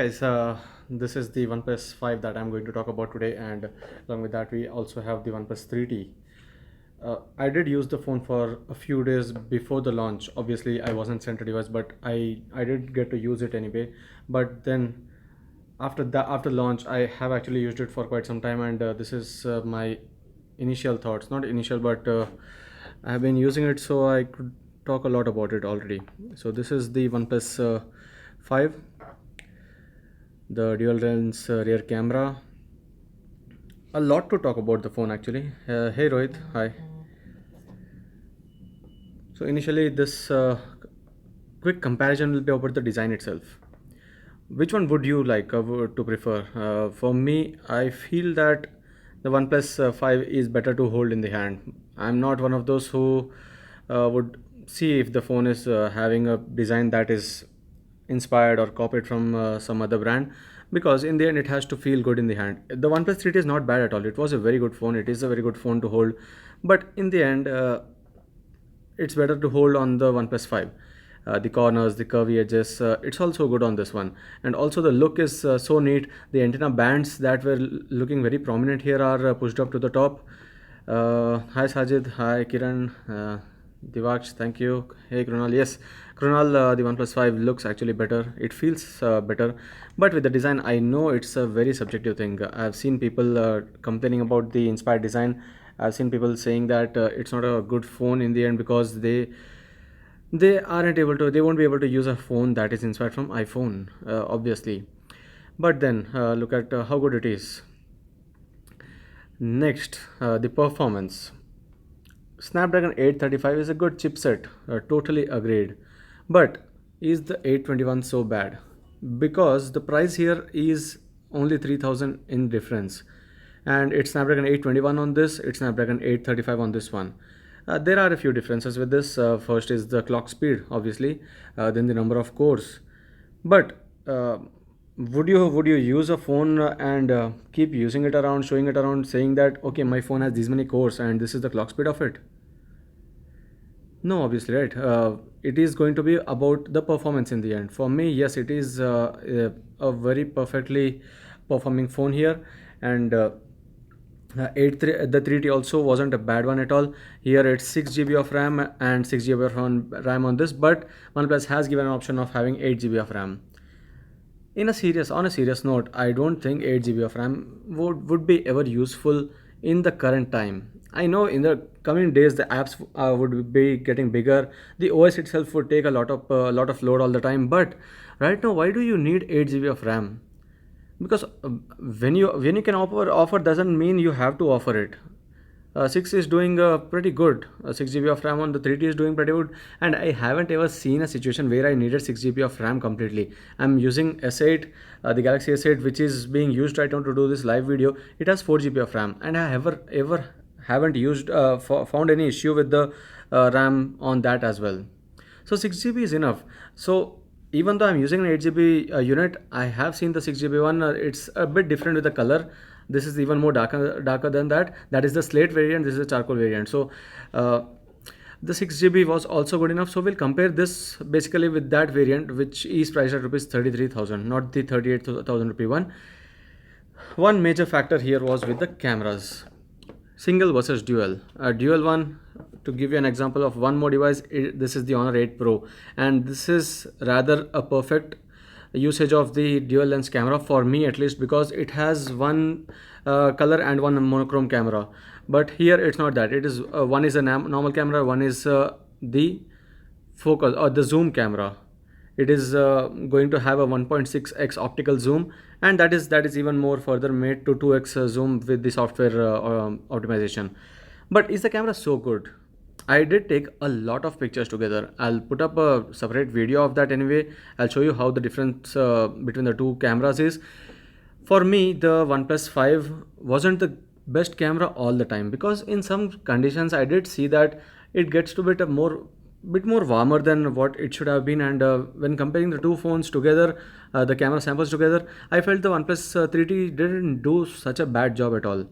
Guys, this is the OnePlus 5 that I'm going to talk about today, and along with that, we also have the OnePlus 3T. I did use the phone for a few days before the launch. Obviously, I wasn't sent a device, but I did get to use it anyway. But then after launch, I have actually used it for quite some time, and this is my initial thoughts. Not initial, but I have been using it, so I could talk a lot about it already. So this is the OnePlus 5, the dual lens rear camera. A lot to talk about the phone actually. Hey Rohit, hi. So initially this quick comparison will be about the design itself. Which one would you like to prefer? For me, I feel that the OnePlus 5 is better to hold in the hand. I'm not one of those who would see if the phone is having a design that is inspired or copied from some other brand, because in the end it has to feel good in the hand. The OnePlus 3T is not bad at all. It was a very good phone. It is a very good phone to hold, but in the end it's better to hold on the OnePlus 5. The corners, the curvy edges, it's also good on this one. And also the look is so neat. The antenna bands that were looking very prominent here are pushed up to the top. Hi Sajid, hi Kiran, Divaksh, thank you. Hey Krunal, yes, Krunal, the OnePlus 5 looks actually better. It feels better, but with the design, I know it's a very subjective thing. I've seen people complaining about the inspired design. I've seen people saying that it's not a good phone in the end because they won't be able to use a phone that is inspired from iPhone, obviously. But then look at how good it is. Next, the performance. Snapdragon 835 is a good chipset, totally agreed. But is the 821 so bad? Because the price here is only 3000 in difference. And it's Snapdragon 821 on this, it's Snapdragon 835 on this one. There are a few differences with this. First is the clock speed, obviously, then the number of cores. But would you use a phone and keep using it around, showing it around, saying that okay, my phone has these many cores and this is the clock speed of it? No, obviously, right. It is going to be about the performance in the end. For me, yes, it is a very perfectly performing phone here, and the 3T also wasn't a bad one at all. Here it's 6 GB of RAM and 6 GB of RAM on this, but OnePlus has given an option of having 8 GB of RAM. On a serious note, I don't think 8 GB of RAM would be ever useful in the current time. I know in the coming days the apps would be getting bigger. The OS itself would take a lot of load all the time. But right now, why do you need 8 GB of RAM? Because when you can offer doesn't mean you have to offer it. 6 is doing pretty good. 6 GB of RAM on the 3T is doing pretty good, and I haven't ever seen a situation where I needed 6 GB of RAM completely. I'm using S8, the Galaxy S8, which is being used right now to do this live video. It has 4 GB of RAM, and I ever haven't found any issue with the RAM on that as well. So 6 GB is enough. So even though I'm using an 8 GB unit, I have seen the 6 GB one. It's a bit different with the color. This is even more darker than that. That is the slate variant. This is the charcoal variant. So uh, the 6 GB was also good enough. So we'll compare this basically with that variant, which is priced at rupees 33,000, not the 38,000 rupee one. One major factor here was with the cameras. Single versus dual. A dual one, to give you an example of one more device, this is the Honor 8 Pro, and this is rather a perfect usage of the dual lens camera for me, at least, because it has one color and one monochrome camera. But here it's not that. It is one is a normal camera, one is the focus or the zoom camera. It is going to have a 1.6x optical zoom, and that is even more further made to 2x zoom with the software optimization. But is the camera so good? I did take a lot of pictures together. I'll put up a separate video of that anyway. I'll show you how the difference between the two cameras is. For me, the OnePlus 5 wasn't the best camera all the time, because in some conditions I did see that it gets to bit more warmer than what it should have been. And when comparing the two phones together, the camera samples together, I felt the OnePlus 3T didn't do such a bad job at all.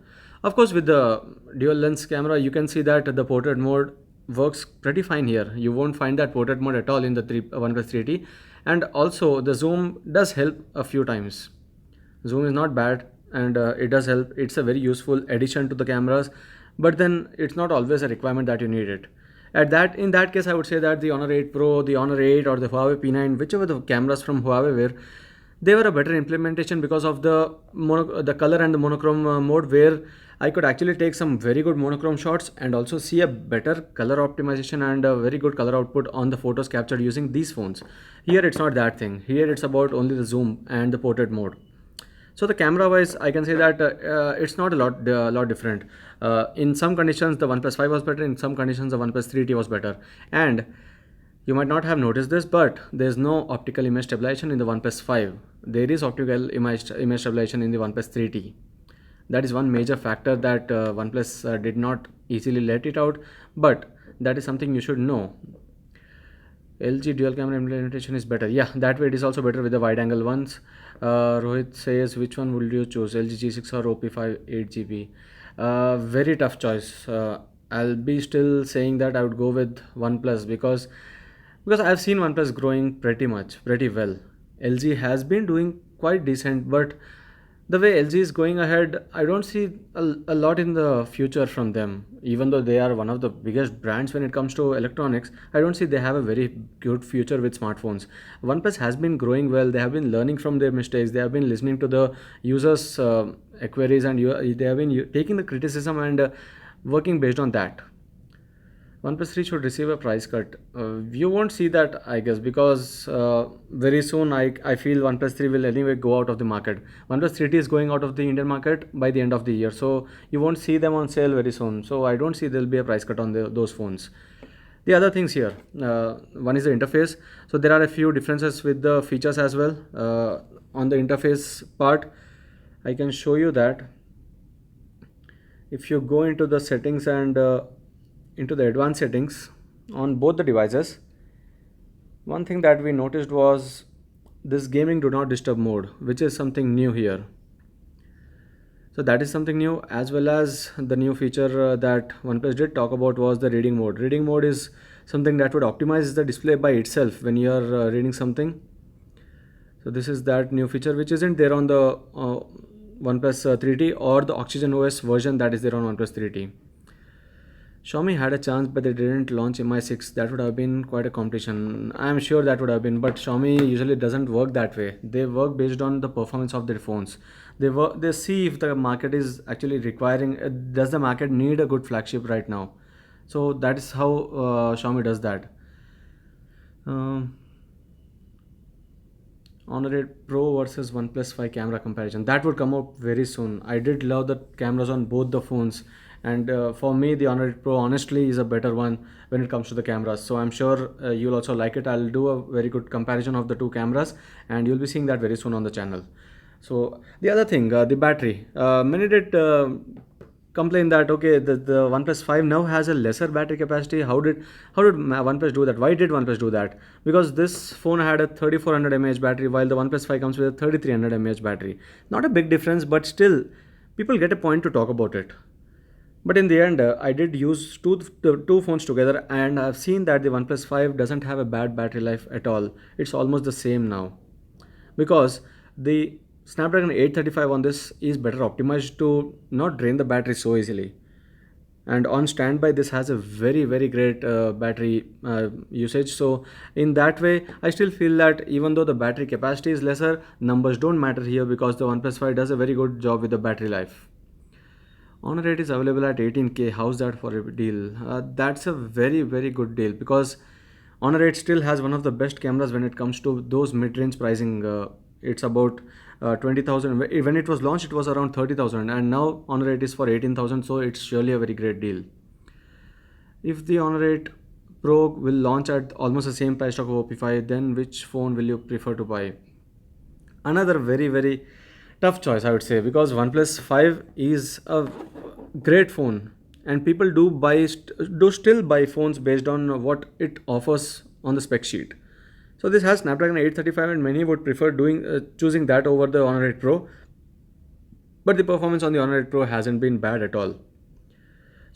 Of course, with the dual lens camera, you can see that the portrait mode works pretty fine here. You won't find that portrait mode at all in the OnePlus 3T. And also the zoom does help a few times. Zoom is not bad, and it does help. It's a very useful addition to the cameras, but then it's not always a requirement that you need it. In that case, I would say that the Honor 8 Pro, the Honor 8, or the Huawei P9, whichever the cameras from Huawei were, they were a better implementation because of the color and the monochrome mode, where I could actually take some very good monochrome shots and also see a better color optimization and a very good color output on the photos captured using these phones. Here it's not that thing. Here it's about only the zoom and the portrait mode. So the camera wise, I can say that it's not a lot different. In some conditions, the OnePlus 5 was better. In some conditions, the OnePlus 3T was better. And you might not have noticed this, but there's no optical image stabilization in the OnePlus 5. There is optical image stabilization in the OnePlus 3T. That is one major factor that OnePlus did not easily let it out, but that is something you should know. LG dual camera implementation is better. Yeah, that way it is also better with the wide angle ones. Rohit says, which one will you choose, LG G6 or OP5 8GB? Very tough choice. I'll be still saying that I would go with OnePlus because I've seen OnePlus growing pretty well. LG has been doing quite decent, but the way LG is going ahead, I don't see a lot in the future from them. Even though they are one of the biggest brands when it comes to electronics, I don't see they have a very good future with smartphones. OnePlus has been growing well. They have been learning from their mistakes. They have been listening to the users' queries, and they have been taking the criticism and working based on that. OnePlus 3 should receive a price cut. You won't see that, I guess, because very soon I feel OnePlus 3 will anyway go out of the market. OnePlus 3T is going out of the Indian market by the end of the year, so you won't see them on sale very soon. So I don't see there'll be a price cut on those phones. The other things here, one is the interface. So there are a few differences with the features as well. On the interface part, I can show you that if you go into the settings and into the advanced settings on both the devices, one thing that we noticed was this gaming do not disturb mode, which is something new here. So that is something new, as well as the new feature that OnePlus did talk about was the reading mode. Reading mode is something that would optimize the display by itself when you are reading something. So this is that new feature which isn't there on the OnePlus 3T or the Oxygen OS version that is there on OnePlus 3T. Xiaomi had a chance, but they didn't launch Mi 6. That would have been quite a competition. I am sure that would have been, but Xiaomi usually doesn't work that way. They work based on the performance of their phones. They see if the market is actually requiring. Does the market need a good flagship right now? So that is how Xiaomi does that. Honor 8 Pro versus OnePlus 5 camera comparison. That would come up very soon. I did love the cameras on both the phones, and for me, the Honor 8 Pro honestly is a better one when it comes to the cameras. So I'm sure you'll also like it. I'll do a very good comparison of the two cameras, and you'll be seeing that very soon on the channel. So the other thing, the battery. Many did complain that okay, the OnePlus 5 now has a lesser battery capacity. How did OnePlus do that? Why did OnePlus do that? Because this phone had a 3400 mAh battery, while the OnePlus 5 comes with a 3300 mAh battery. Not a big difference, but still, people get a point to talk about it. But in the end, I did use two phones together, and I've seen that the OnePlus 5 doesn't have a bad battery life at all. It's almost the same now, because the Snapdragon 835 on this is better optimized to not drain the battery so easily. And on standby, this has a very great battery usage. So in that way, I still feel that even though the battery capacity is lesser, numbers don't matter here, because the OnePlus 5 does a very good job with the battery life. Honor 8 is available at 18K. How's that for a deal? That's a very good deal, because Honor 8 still has one of the best cameras when it comes to those mid-range pricing. It's about 20,000. When it was launched, it was around 30,000, and now Honor 8 is for 18,000. So it's surely a very great deal. If the Honor 8 Pro will launch at almost the same price tag of OP5, then which phone will you prefer to buy? Another very tough choice, I would say, because OnePlus 5 is a great phone, and people do still buy phones based on what it offers on the spec sheet. So this has Snapdragon 835, and many would prefer choosing that over the Honor 8 Pro. But the performance on the Honor 8 Pro hasn't been bad at all.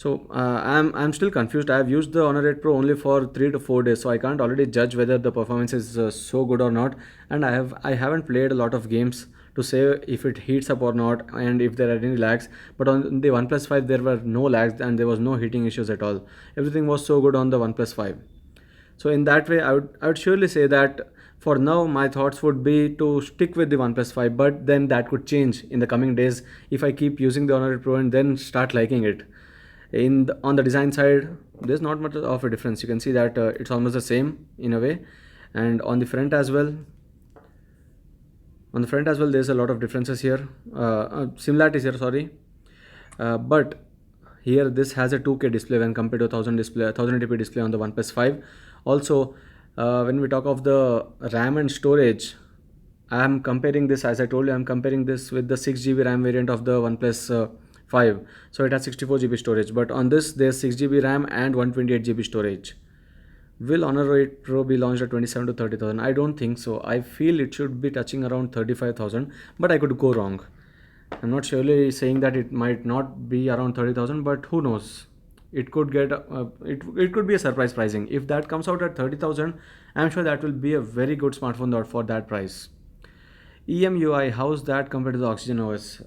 So I'm still confused. I've used the Honor 8 Pro only for 3 to 4 days, so I can't already judge whether the performance is so good or not. And I haven't played a lot of games to say if it heats up or not, and if there are any lags. But on the OnePlus 5 there were no lags and there was no heating issues at all. Everything was so good on the OnePlus 5. So in that way, I would surely say that for now my thoughts would be to stick with the OnePlus 5, but then that could change in the coming days if I keep using the Honor 8 Pro and then start liking it. On the design side, there's not much of a difference. You can see that it's almost the same in a way, and on the front as well there's a lot of differences here, similarities here, sorry. But here this has a 2K display when compared to 1080p display on the OnePlus 5. Also, when we talk of the RAM and storage, I'm comparing this, as I told you, I'm comparing this with the 6 GB RAM variant of the OnePlus 5. So it has 64 GB storage, but on this there's 6 GB RAM and 128 GB storage. Will Honor 8 Pro be launched at 27 to 30,000? I don't think so. I feel it should be touching around 35,000, but I could go wrong. I'm not surely saying that it might not be around 30,000, but who knows? It could get it could be a surprise pricing. If that comes out at 30,000, I'm sure that will be a very good smartphone for that price. EMUI, how's that compared to the Oxygen OS?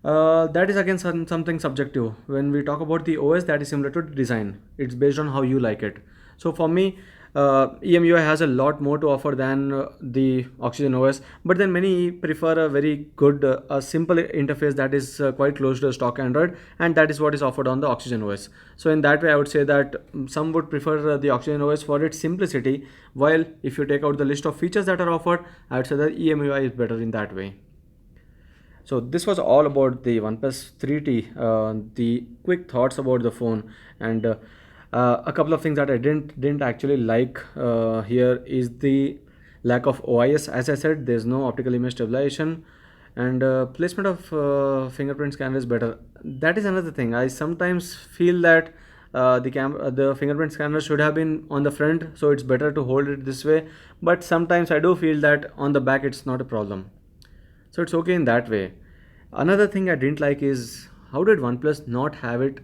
That is again something subjective. When we talk about the OS, that is similar to the design. It's based on how you like it. So for me, EMUI has a lot more to offer than the Oxygen OS. But then many prefer a very good, a simple interface that is quite close to stock Android, and that is what is offered on the Oxygen OS. So in that way, I would say that some would prefer the Oxygen OS for its simplicity. While if you take out the list of features that are offered, I would say that EMUI is better in that way. So this was all about the OnePlus 3T, the quick thoughts about the phone, and a couple of things that I didn't actually like here is the lack of OIS. As I said, there's no optical image stabilization, and placement of fingerprint scanner is better. That is another thing. I sometimes feel that the fingerprint scanner should have been on the front, so it's better to hold it this way. But sometimes I do feel that on the back it's not a problem. So it's okay in that way. Another thing I didn't like is how did OnePlus not have it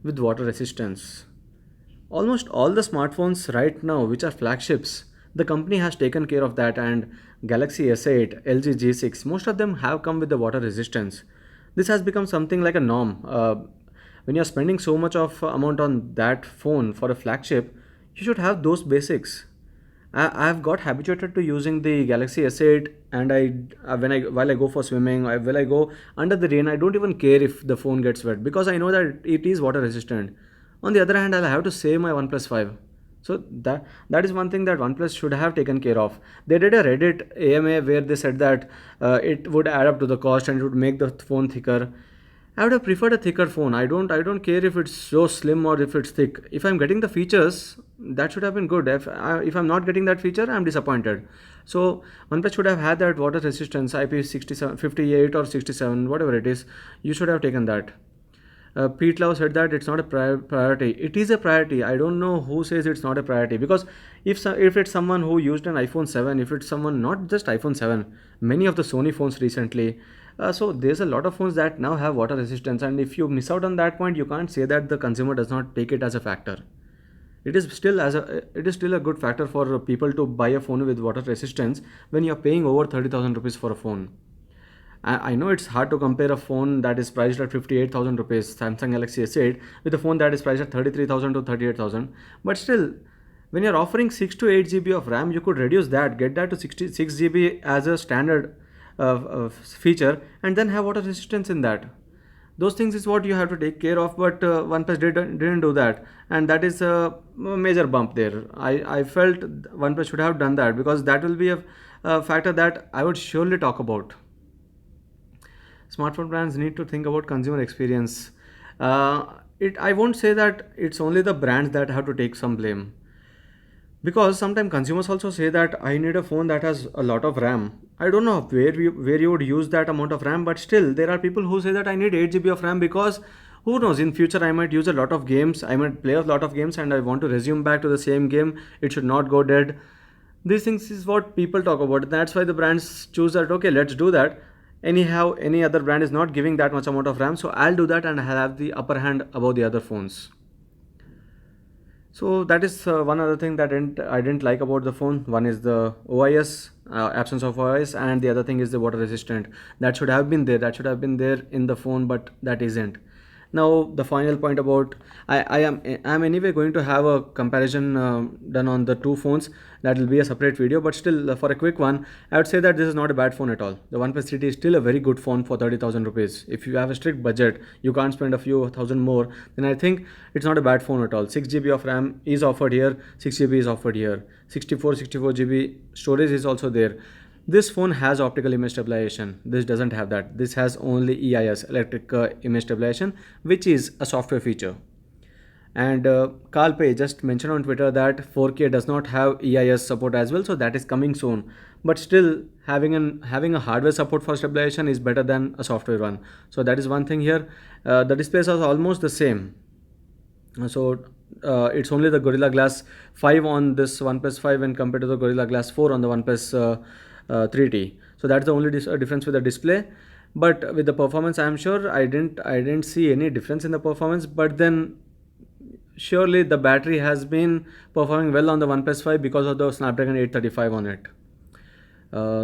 with water resistance? Almost all the smartphones right now, which are flagships, the company has taken care of that, and Galaxy S8, LG G6, most of them have come with the water resistance. This has become something like a norm. When you're spending so much of amount on that phone for a flagship, you should have those basics. I've got habituated to using the Galaxy S8, and while I go for swimming, while I go under the rain, I don't even care if the phone gets wet because I know that it is water resistant. On the other hand, I'll have to save my OnePlus 5. So that is one thing that OnePlus should have taken care of. They did a Reddit AMA where they said that it would add up to the cost and it would make the phone thicker. I would have preferred a thicker phone. I don't care if it's so slim or if it's thick. If I'm getting the features, that should have been good. If I'm not getting that feature, I'm disappointed. So OnePlus should have had that water resistance IP67, 58 or 67, whatever it is. You should have taken that. Pete Lau said that it's not a priority. It is a priority. I don't know who says it's not a priority, because if it's someone who used an iPhone 7, if it's someone not just iPhone 7, many of the Sony phones recently. So there's a lot of phones that now have water resistance, and if you miss out on that point, you can't say that the consumer does not take it as a factor. It is still a good factor for people to buy a phone with water resistance when you're paying over 30,000 rupees for a phone. I know it's hard to compare a phone that is priced at 58,000 rupees, Samsung Galaxy S8, with a phone that is priced at 33,000 to 38,000. But still, when you're offering 6 to 8 GB of RAM, you could reduce that, get that to 66 GB as a standard feature, and then have water resistance in that. Those things is what you have to take care of, but OnePlus didn't do that, and that is a major bump there. I felt OnePlus should have done that, because that will be a factor that I would surely talk about. Smartphone brands need to think about consumer experience. I won't say that it's only the brands that have to take some blame, because sometimes consumers also say that I need a phone that has a lot of RAM. I don't know where you would use that amount of RAM, but still there are people who say that I need 8 GB of RAM because who knows, in future I might use a lot of games, I might play a lot of games, and I want to resume back to the same game. It should not go dead. These things is what people talk about. That's why the brands choose that, okay, let's do that. Anyhow, any other brand is not giving that much amount of RAM, so I'll do that and I'll have the upper hand above the other phones. So that is one other thing that I didn't like about the phone. One is the OIS, absence of OIS, and the other thing is the water resistant. That should have been there. That should have been there in the phone, but that isn't. Now the final point about I'm anyway going to have a comparison done on the two phones. That will be a separate video, but still for a quick one, I would say that this is not a bad phone at all. The OnePlus 3T is still a very good phone for 30,000 rupees. If you have a strict budget, you can't spend a few thousand more, then I think it's not a bad phone at all. 6 GB of RAM is offered here, 6 GB is offered here, 64 GB storage is also there. This phone has optical image stabilization. This doesn't have that. This has only EIS, electric image stabilization, which is a software feature. And Carl Pei just mentioned on Twitter that 4K does not have EIS support as well, so that is coming soon. But still, having a hardware support for stabilization is better than a software one. So that is one thing here. The displays are almost the same. So it's only the Gorilla Glass 5 on this OnePlus 5 when compared to the Gorilla Glass 4 on the OnePlus 3T. So that's the only difference with the display. But with the performance, I'm sure I didn't see any difference in the performance. But then surely the battery has been performing well on the OnePlus 5 because of the Snapdragon 835 on it.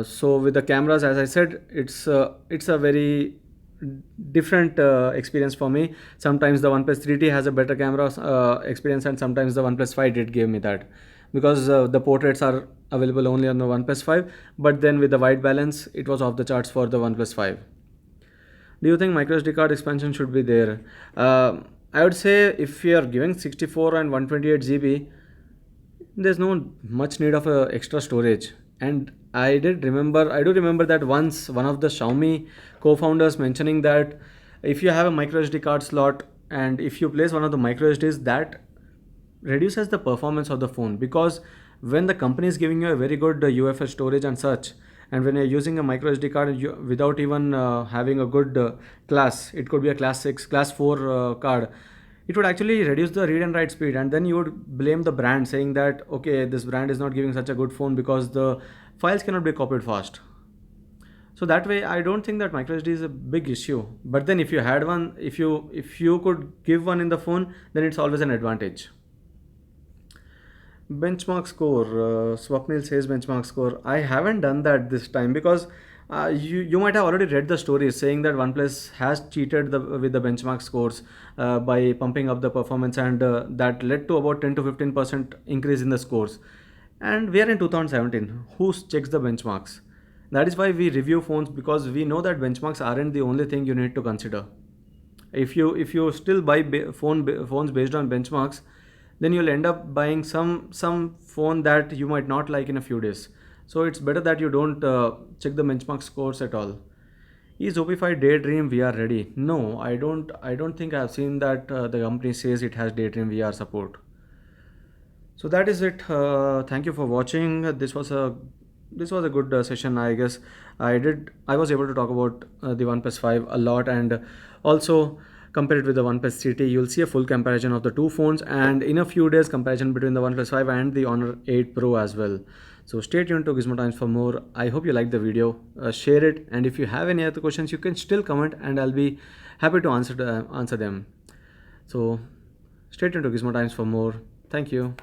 So with the cameras, as I said, it's a very different experience for me. Sometimes the OnePlus 3T has a better camera experience, and sometimes the OnePlus 5 did give me that, because the portraits are available only on the OnePlus 5, but then with the white balance, it was off the charts for the OnePlus 5. Do you think microSD card expansion should be there? I would say if you are giving 64 and 128 GB, there's no much need of extra storage. And I do remember that once one of the Xiaomi co-founders mentioning that if you have a microSD card slot and if you place one of the microSDs, that reduces the performance of the phone, because when the company is giving you a very good UFS storage and such, and when you're using a microSD card without even having a good class, it could be a class 6, class 4 card, it would actually reduce the read and write speed, and then you would blame the brand saying that okay, this brand is not giving such a good phone because the files cannot be copied fast. So that way I don't think that microSD is a big issue. But then if you had one, if you could give one in the phone, then it's always an advantage. Benchmark score. Swapnil says benchmark score. I haven't done that this time because you might have already read the stories saying that OnePlus has cheated with the benchmark scores by pumping up the performance, and that led to about 10 to 15% increase in the scores. And we are in 2017. Who checks the benchmarks? That is why we review phones, because we know that benchmarks aren't the only thing you need to consider. If you still buy phones based on benchmarks, then you'll end up buying some phone that you might not like in a few days. So it's better that you don't check the benchmark scores at all. Is Opify Daydream VR ready? No, I don't think I've seen that the company says it has Daydream VR support. So that is it. Thank you for watching. This was a good session, I guess. I was able to talk about the OnePlus 5 a lot, and also compare it with the OnePlus 3T. You'll see a full comparison of the two phones, and in a few days comparison between the OnePlus 5 and the Honor 8 Pro as well. So stay tuned to Gizmo Times for more. I hope you liked the video. Share it, and if you have any other questions, you can still comment, and I'll be happy to answer them. So stay tuned to Gizmo Times for more. Thank you.